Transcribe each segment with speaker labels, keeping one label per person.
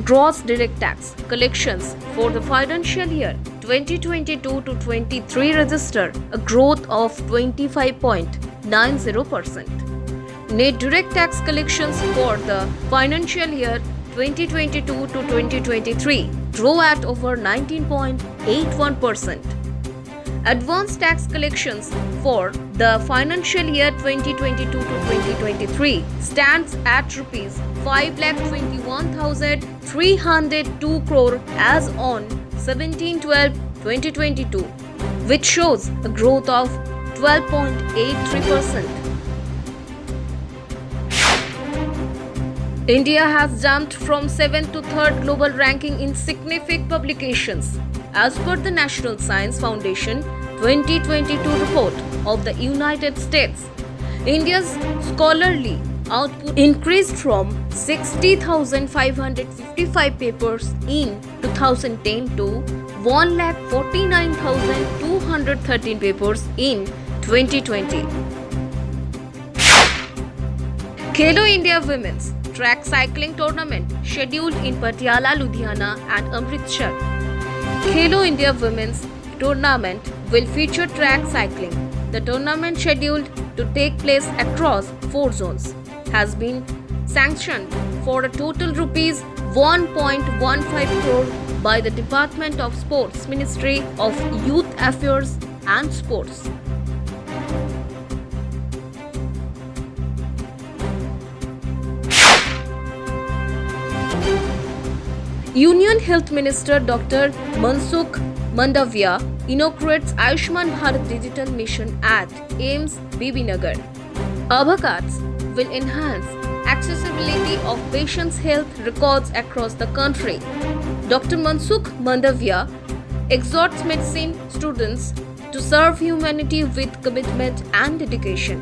Speaker 1: Gross direct tax collections for the financial year 2022 to 23 register a growth of 25.90%. Net direct tax collections for the financial year 2022 to 2023 grew at over 19.81%. Advance tax collections for the financial year 2022 to 2023 stands at rupees 5,21,302 crore as on 17/12/2022, which shows a growth of 12.83%. India has jumped from 7th to 3rd global ranking in scientific publications, as per the National Science Foundation 2022 report of the United States. India's scholarly output increased from 60,555 papers in 2010 to 1,49,213 papers in 2020. Khelo India Women's Track Cycling Tournament scheduled in Patiala, Ludhiana and Amritsar. Khelo India Women's Tournament will feature track cycling. The tournament, scheduled to take place across 4 zones, has been sanctioned for a total rupees 1.15 crore by the Department of Sports, Ministry of Youth Affairs and Sports. Union Health Minister Dr. Mansukh Mandavia inaugurates Ayushman Bharat Digital Mission at AIIMS Bibinagar. Aadhaar cards will enhance accessibility of patients' health records across the country. Dr. Mansukh Mandavia exhorts medicine students to serve humanity with commitment and dedication.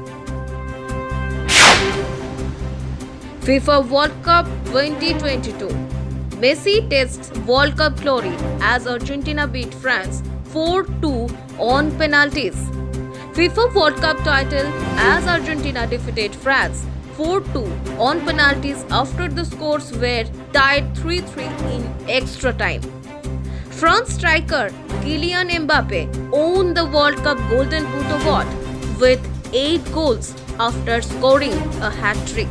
Speaker 1: FIFA World Cup 2022. Messi tests World Cup glory as Argentina beat France 4-2 on penalties. FIFA World Cup title as Argentina defeated France 4-2 on penalties after the scores were tied 3-3 in extra time. France striker Kylian Mbappe won the World Cup Golden Boot Award with 8 goals after scoring a hat-trick.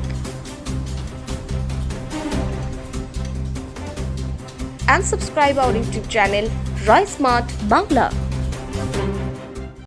Speaker 1: And subscribe our YouTube channel RICE Smart Bangla.